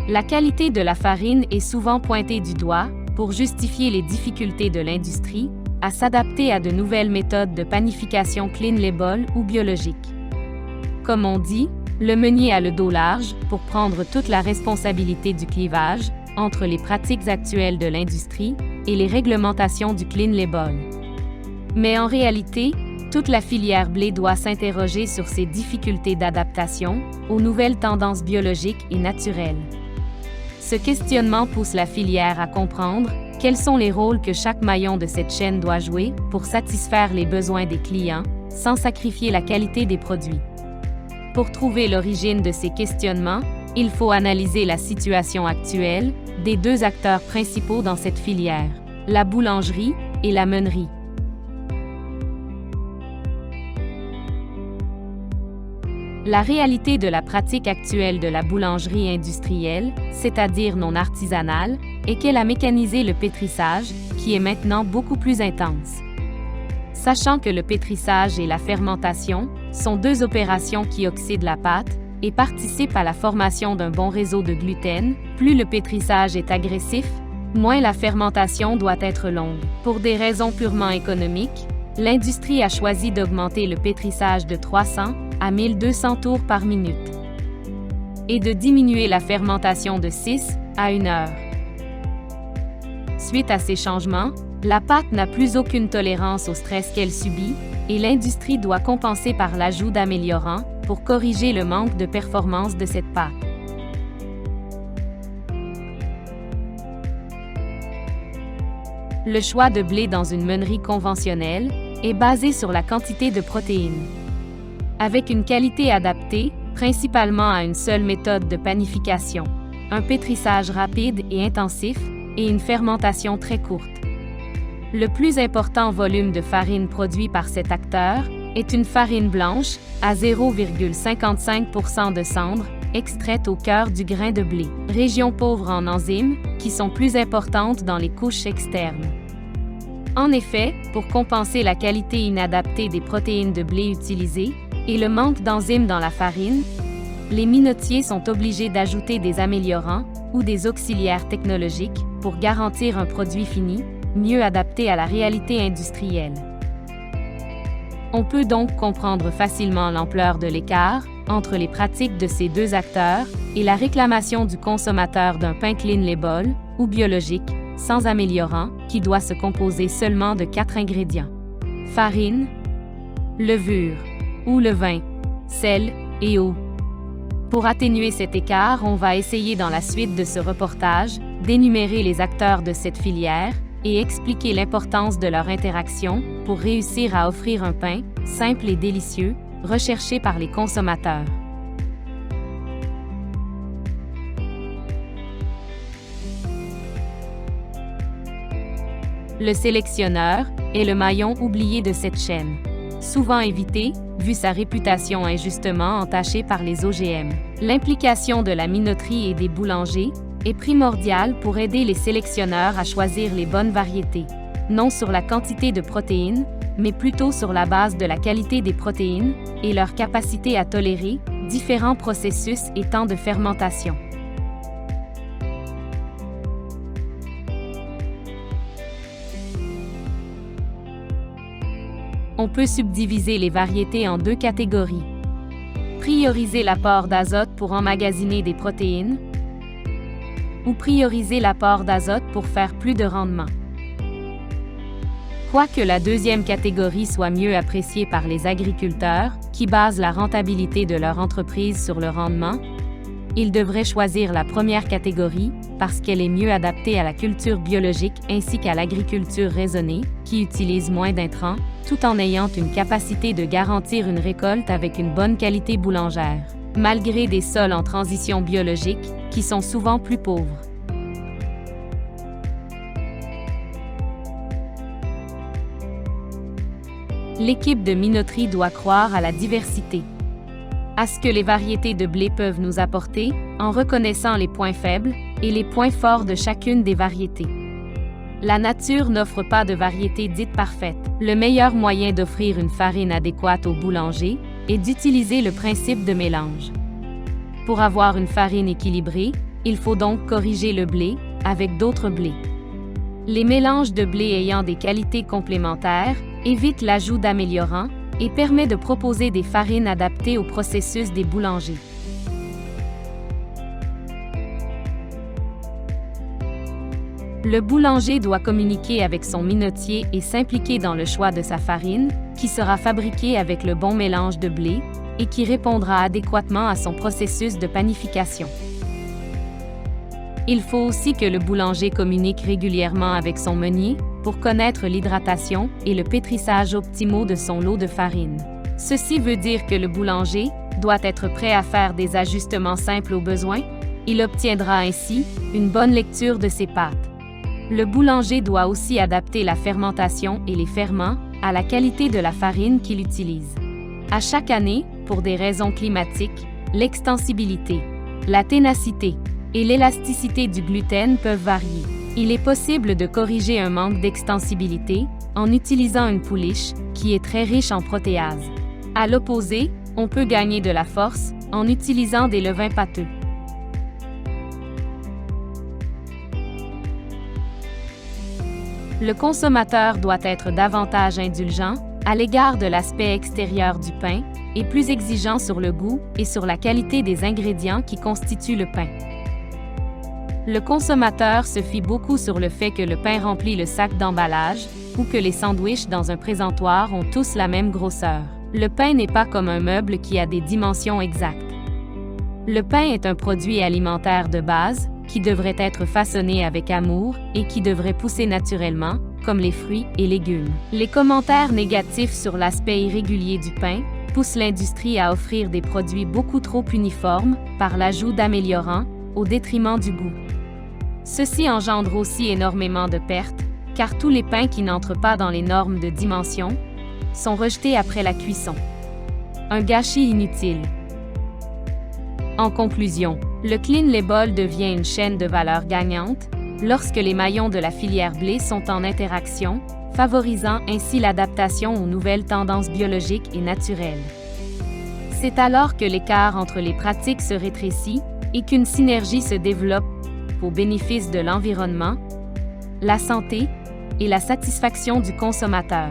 La qualité de la farine est souvent pointée du doigt pour justifier les difficultés de l'industrie à s'adapter à de nouvelles méthodes de panification clean label ou biologiques. Comme on dit, le meunier a le dos large pour prendre toute la responsabilité du clivage entre les pratiques actuelles de l'industrie et les réglementations du clean label. Mais en réalité, toute la filière blé doit s'interroger sur ses difficultés d'adaptation aux nouvelles tendances biologiques et naturelles. Ce questionnement pousse la filière à comprendre quels sont les rôles que chaque maillon de cette chaîne doit jouer pour satisfaire les besoins des clients sans sacrifier la qualité des produits. Pour trouver l'origine de ces questionnements, il faut analyser la situation actuelle des deux acteurs principaux dans cette filière, la boulangerie et la meunerie. La réalité de la pratique actuelle de la boulangerie industrielle, c'est-à-dire non artisanale, est qu'elle a mécanisé le pétrissage, qui est maintenant beaucoup plus intense. Sachant que le pétrissage et la fermentation sont deux opérations qui oxydent la pâte et participent à la formation d'un bon réseau de gluten, plus le pétrissage est agressif, moins la fermentation doit être longue. Pour des raisons purement économiques, l'industrie a choisi d'augmenter le pétrissage de 300 à 1200 tours par minute et de diminuer la fermentation de 6 à 1 heure. Suite à ces changements, la pâte n'a plus aucune tolérance au stress qu'elle subit et l'industrie doit compenser par l'ajout d'améliorants pour corriger le manque de performance de cette pâte. Le choix de blé dans une meunerie conventionnelle est basé sur la quantité de protéines. Avec une qualité adaptée, principalement à une seule méthode de panification, un pétrissage rapide et intensif et une fermentation très courte. Le plus important volume de farine produit par cet acteur est une farine blanche à 0,55% de cendre, extraite au cœur du grain de blé, région pauvre en enzymes qui sont plus importantes dans les couches externes. En effet, pour compenser la qualité inadaptée des protéines de blé utilisées et le manque d'enzymes dans la farine, les minotiers sont obligés d'ajouter des améliorants ou des auxiliaires technologiques pour garantir un produit fini, mieux adapté à la réalité industrielle. On peut donc comprendre facilement l'ampleur de l'écart entre les pratiques de ces deux acteurs et la réclamation du consommateur d'un pain clean label ou biologique, sans améliorant, qui doit se composer seulement de 4 ingrédients: farine, levure ou levain, sel et eau. Pour atténuer cet écart, on va essayer dans la suite de ce reportage d'énumérer les acteurs de cette filière et expliquer l'importance de leur interaction pour réussir à offrir un pain simple et délicieux, recherché par les consommateurs. Le sélectionneur est le maillon oublié de cette chaîne. Souvent évité, vu sa réputation injustement entachée par les OGM. L'implication de la minoterie et des boulangers est primordiale pour aider les sélectionneurs à choisir les bonnes variétés, non sur la quantité de protéines, mais plutôt sur la base de la qualité des protéines et leur capacité à tolérer différents processus et temps de fermentation. On peut subdiviser les variétés en deux catégories. Prioriser l'apport d'azote pour emmagasiner des protéines ou prioriser l'apport d'azote pour faire plus de rendement. Quoique la deuxième catégorie soit mieux appréciée par les agriculteurs, qui basent la rentabilité de leur entreprise sur le rendement, ils devraient choisir la première catégorie parce qu'elle est mieux adaptée à la culture biologique ainsi qu'à l'agriculture raisonnée, qui utilise moins d'intrants, tout en ayant une capacité de garantir une récolte avec une bonne qualité boulangère, malgré des sols en transition biologique qui sont souvent plus pauvres. L'équipe de minoterie doit croire à la diversité, à ce que les variétés de blé peuvent nous apporter, en reconnaissant les points faibles et les points forts de chacune des variétés. La nature n'offre pas de variété dite parfaite. Le meilleur moyen d'offrir une farine adéquate au boulanger est d'utiliser le principe de mélange. Pour avoir une farine équilibrée, Il faut donc corriger le blé avec d'autres blés. Les mélanges de blé ayant des qualités complémentaires évitent l'ajout d'améliorants et permet de proposer des farines adaptées au processus des boulangers. Le boulanger doit communiquer avec son minotier et s'impliquer dans le choix de sa farine, qui sera fabriquée avec le bon mélange de blé et qui répondra adéquatement à son processus de panification. Il faut aussi que le boulanger communique régulièrement avec son meunier pour connaître l'hydratation et le pétrissage optimaux de son lot de farine. Ceci veut dire que le boulanger doit être prêt à faire des ajustements simples au besoin. Il obtiendra ainsi une bonne lecture de ses pâtes. Le boulanger doit aussi adapter la fermentation et les ferments à la qualité de la farine qu'il utilise. À chaque année, pour des raisons climatiques, l'extensibilité, la ténacité et l'élasticité du gluten peuvent varier. Il est possible de corriger un manque d'extensibilité en utilisant une pouliche qui est très riche en protéases. À l'opposé, on peut gagner de la force en utilisant des levains pâteux. Le consommateur doit être davantage indulgent à l'égard de l'aspect extérieur du pain et plus exigeant sur le goût et sur la qualité des ingrédients qui constituent le pain. Le consommateur se fie beaucoup sur le fait que le pain remplit le sac d'emballage ou que les sandwichs dans un présentoir ont tous la même grosseur. Le pain n'est pas comme un meuble qui a des dimensions exactes. Le pain est un produit alimentaire de base qui devrait être façonné avec amour et qui devrait pousser naturellement, comme les fruits et légumes. Les commentaires négatifs sur l'aspect irrégulier du pain poussent l'industrie à offrir des produits beaucoup trop uniformes par l'ajout d'améliorants au détriment du goût. Ceci engendre aussi énormément de pertes, car tous les pains qui n'entrent pas dans les normes de dimension sont rejetés après la cuisson. Un gâchis inutile. En conclusion, le Clean Label devient une chaîne de valeur gagnante lorsque les maillons de la filière blé sont en interaction, favorisant ainsi l'adaptation aux nouvelles tendances biologiques et naturelles. C'est alors que l'écart entre les pratiques se rétrécit et qu'une synergie se développe au bénéfice de l'environnement, la santé et la satisfaction du consommateur.